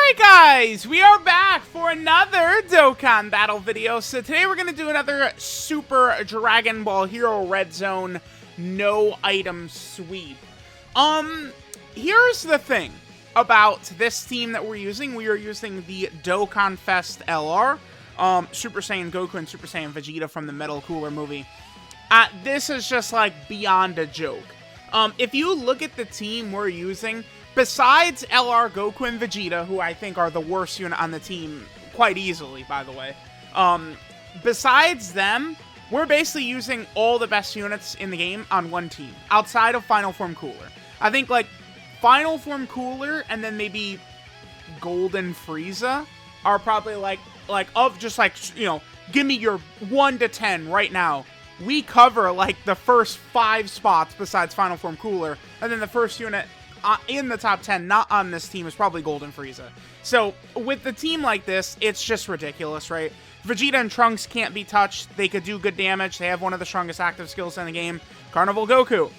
Alright guys, we are back for another Dokkan battle video. So today we're going to do another Super Dragon Ball Hero Red Zone no item sweep. Here's the thing about this team that we're using. We are using the Dokkan Fest LR, Super Saiyan Goku and Super Saiyan Vegeta from the Metal Cooler movie. This is just like beyond a joke. If you look at the team we're using, besides LR, Goku, and Vegeta, who I think are the worst unit on the team quite easily, by the way, besides them, we're basically using all the best units in the game on one team, outside of Final Form Cooler. I think, like, Final Form Cooler and then maybe Golden Frieza are probably, like of just, like, you know, give me your 1 to 10 right now. We cover, like, the first 5 spots besides Final Form Cooler, and then the first unit in the top 10, not on this team, is probably Golden Frieza. So, with the team like this, it's just ridiculous, right? Vegeta and Trunks can't be touched. They could do good damage. They have one of the strongest active skills in the game. Carnival Goku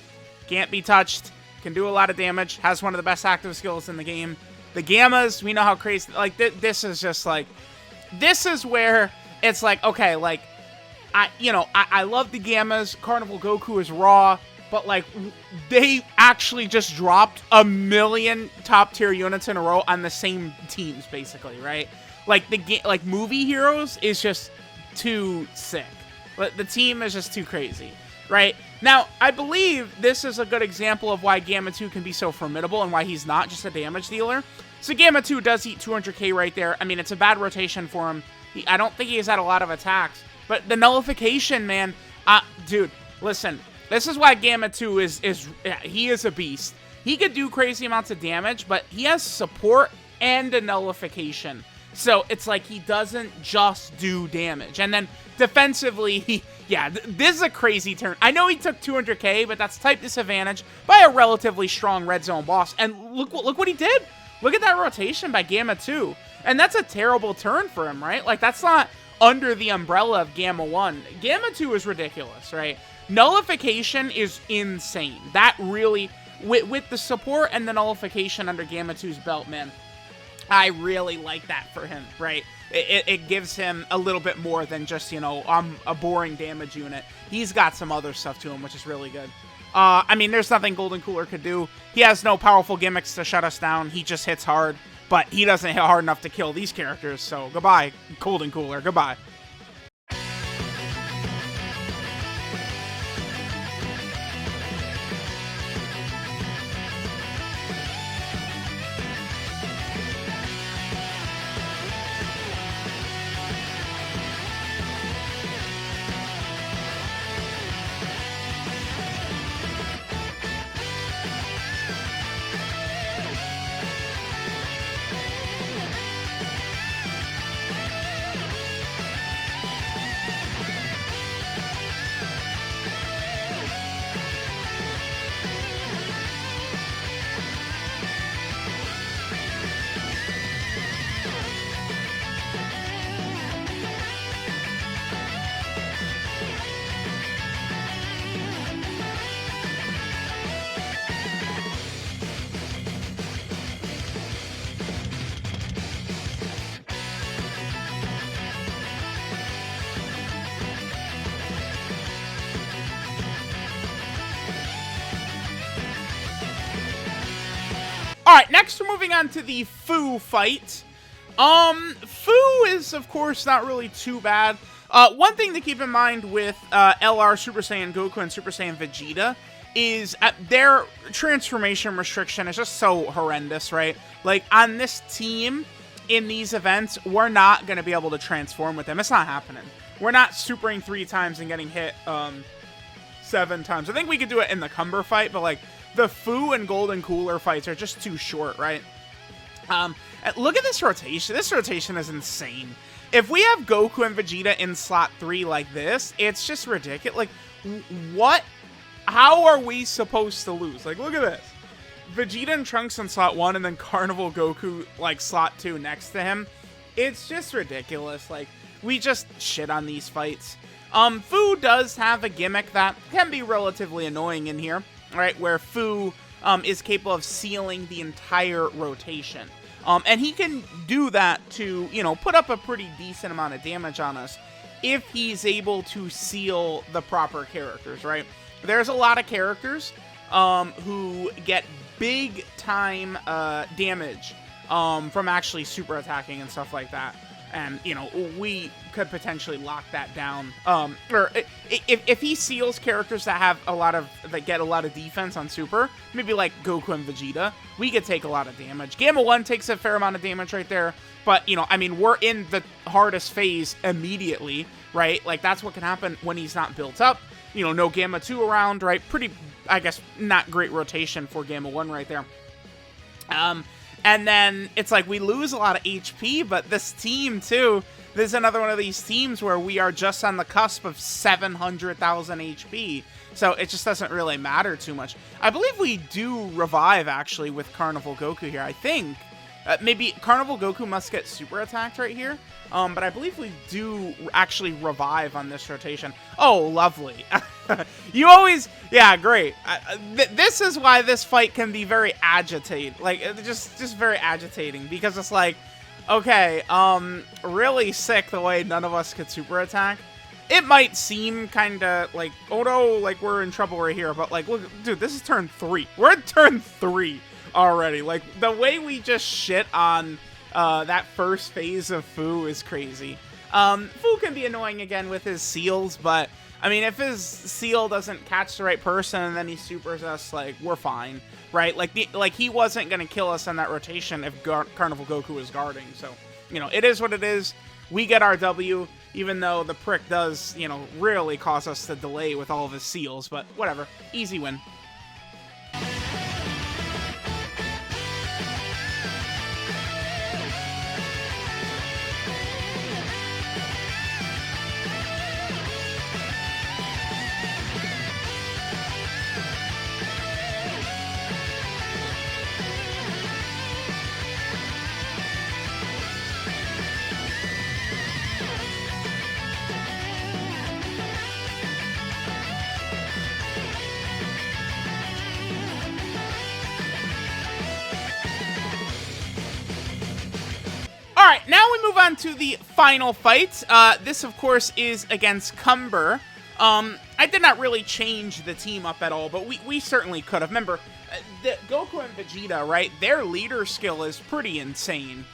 can't be touched. Can do a lot of damage. Has one of the best active skills in the game. The Gammas, we know how crazy... Like, this is just, like... This is where it's like, okay, like... I love the Gammas. Carnival Goku is raw. But, like, they actually just dropped 1 million top-tier units in a row on the same teams, basically, right? Like, movie heroes is just too sick. But the team is just too crazy, right? Now, I believe this is a good example of why Gamma 2 can be so formidable and why he's not just a damage dealer. So Gamma 2 does eat 200k right there. I mean, it's a bad rotation for him. I don't think he has had a lot of attacks. But the nullification, man, dude, listen... This is why Gamma 2 he is a beast. He could do crazy amounts of damage, but he has support and a nullification. So it's like he doesn't just do damage. And then defensively, this is a crazy turn. I know he took 200k, but that's type disadvantage by a relatively strong red zone boss. And look what he did. Look at that rotation by Gamma 2. And that's a terrible turn for him, right? Like, that's not under the umbrella of Gamma 1. Gamma 2 is ridiculous, right? Nullification is insane. That really, with the support and the nullification under Gamma 2's belt, man, I really like that for him, right? It gives him a little bit more than just, you know, a boring damage unit. He's got some other stuff to him, which is really good. I mean, there's nothing Golden Cooler could do. He has no powerful gimmicks to shut us down. He just hits hard, but he doesn't hit hard enough to kill these characters, so goodbye, Golden Cooler, goodbye. Alright, next we're moving on to the Fu fight. Fu is, of course, not really too bad. One thing to keep in mind with LR, Super Saiyan Goku, and Super Saiyan Vegeta is their transformation restriction is just so horrendous, right? Like, on this team, in these events, we're not going to be able to transform with them. It's not happening. We're not supering 3 times and getting hit 7 times. I think we could do it in the Cumber fight, but, like, the Fu and Golden Cooler fights are just too short, right? Look at this rotation. This rotation is insane. If we have Goku and Vegeta in slot 3 like this, it's just ridiculous. Like, what? How are we supposed to lose? Like, look at this. Vegeta and Trunks in slot 1 and then Carnival Goku, like, slot 2 next to him. It's just ridiculous. Like, we just shit on these fights. Fu does have a gimmick that can be relatively annoying in here. Right, where Fu is capable of sealing the entire rotation. And he can do that to, you know, put up a pretty decent amount of damage on us if he's able to seal the proper characters, right? There's a lot of characters who get big time damage from actually super attacking and stuff like that. And, you know, we could potentially lock that down. Or if he seals characters that get a lot of defense on super, maybe like Goku and Vegeta, we could take a lot of damage. Gamma 1 takes a fair amount of damage right there. But, you know, I mean, we're in the hardest phase immediately, right? Like, that's what can happen when he's not built up. You know, no Gamma 2 around, right? Pretty, I guess, not great rotation for Gamma 1 right there. And then it's like we lose a lot of HP, but this team, too, this is another one of these teams where we are just on the cusp of 700,000 HP. So it just doesn't really matter too much. I believe we do revive, actually, with Carnival Goku here. I think maybe Carnival Goku must get super attacked right here. But I believe we do actually revive on this rotation. Oh, lovely. You always... Yeah, great. This is why this fight can be very agitating. Like, just very agitating. Because it's like, okay, really sick the way none of us could super attack. It might seem kind of like, oh no, like we're in trouble right here. But like, look, dude, this is turn 3. We're at turn 3 already. Like, the way we just shit on... that first phase of Fu is crazy. Fu can be annoying again with his seals, but I mean, if his seal doesn't catch the right person and then he supers us, like, we're fine, right? Like he wasn't gonna kill us on that rotation if Carnival Goku was guarding. So, you know, it is what it is. We get our W, even though the prick does, you know, really cause us to delay with all of his seals, but whatever, easy win. Alright, now we move on to the final fight. This, of course, is against Cumber. I did not really change the team up at all, but we certainly could have. Remember, the Goku and Vegeta, right? Their leader skill is pretty insane.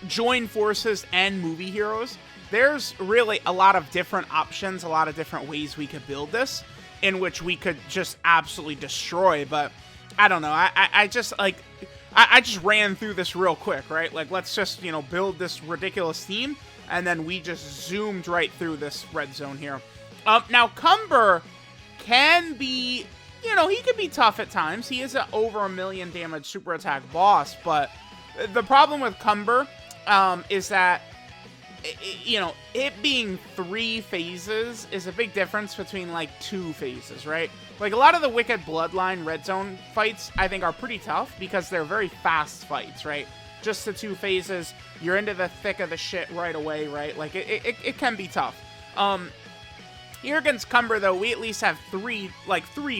Join forces and movie heroes. There's really a lot of different options, a lot of different ways we could build this, in which we could just absolutely destroy, but I don't know. I just, like... I just ran through this real quick, right? Like, let's just, you know, build this ridiculous team, and then we just zoomed right through this red zone here. Now, Cumber can be, you know, he can be tough at times. He is an over 1 million damage super attack boss, but the problem with Cumber is that, you know, it being 3 phases is a big difference between, like, 2 phases, right? Like, a lot of the Wicked Bloodline Red Zone fights, I think, are pretty tough because they're very fast fights, right? Just the 2 phases, you're into the thick of the shit right away, right? Like, it can be tough. Here against Cumber, though, we at least have 3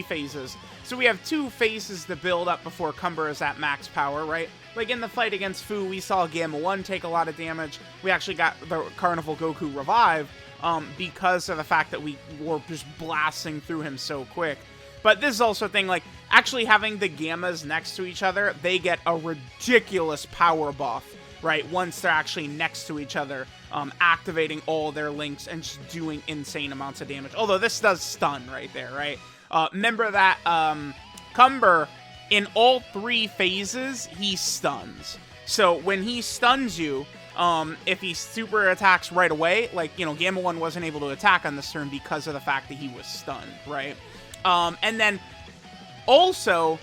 phases. So we have 2 phases to build up before Cumber is at max power, right? Like, in the fight against Fu, we saw Gamma 1 take a lot of damage. We actually got the Carnival Goku revive because of the fact that we were just blasting through him so quick. But this is also a thing, like, actually having the Gammas next to each other, they get a ridiculous power buff, right? Once they're actually next to each other, activating all their links and just doing insane amounts of damage. Although this does stun right there, right? Remember that Cumber, in all 3 phases, he stuns. So when he stuns you, if he super attacks right away, like, you know, Gamma 1 wasn't able to attack on this turn because of the fact that he was stunned, right? And then also,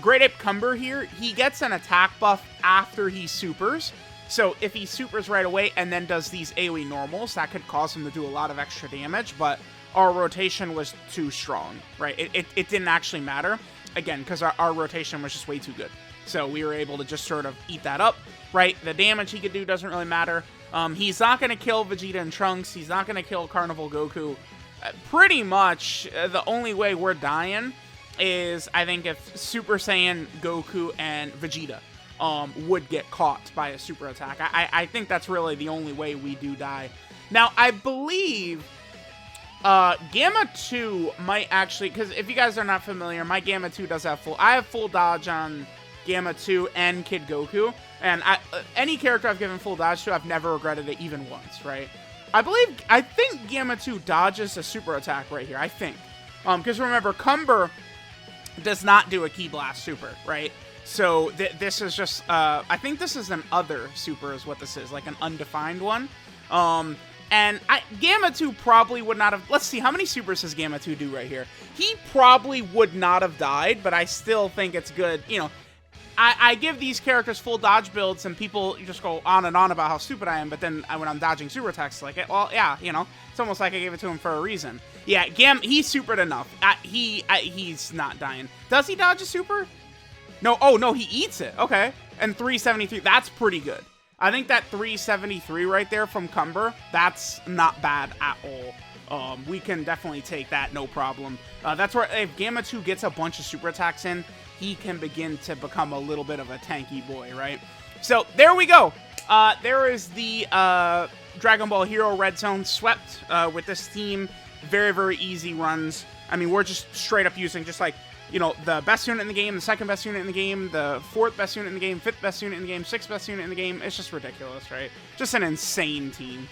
Great Ape Cumber here, he gets an attack buff after he supers. So if he supers right away and then does these AoE normals, that could cause him to do a lot of extra damage, but our rotation was too strong, right? It didn't actually matter, again, because our rotation was just way too good. So we were able to just sort of eat that up, right? The damage he could do doesn't really matter. He's not going to kill Vegeta and Trunks. He's not going to kill Carnival Goku. Pretty much, the only way we're dying is, I think, if Super Saiyan Goku and Vegeta would get caught by a super attack. I think that's really the only way we do die. Now, I believe Gamma 2 might actually, because if you guys are not familiar, my Gamma 2 does have I have full dodge on Gamma 2 and Kid Goku, and any character I've given full dodge to, I've never regretted it even once, right? I think Gamma 2 dodges a super attack right here, I think. Because remember, Cumber does not do a Ki Blast super, right? So this is just, I think this is an other super is what this is, like an undefined one. And Gamma 2 probably would not have... Let's see, how many supers does Gamma 2 do right here? He probably would not have died, but I still think it's good. You know, I give these characters full dodge builds, and people just go on and on about how stupid I am, but then when I'm dodging super attacks, like, well, yeah, you know, it's almost like I gave it to him for a reason. Yeah, he's supered enough. He's not dying. Does he dodge a super? No, oh, no, he eats it. Okay. And 373, that's pretty good. I think that 373 right there from Cumber, that's not bad at all. We can definitely take that, no problem. That's where if Gamma 2 gets a bunch of super attacks in, he can begin to become a little bit of a tanky boy, right? So there we go. There is the Dragon Ball Hero Red Zone swept with this team. Very, very easy runs. I mean, we're just straight up using just like, you know, the best unit in the game, the second best unit in the game, the fourth best unit in the game, fifth best unit in the game, sixth best unit in the game. It's just ridiculous, right? Just an insane team.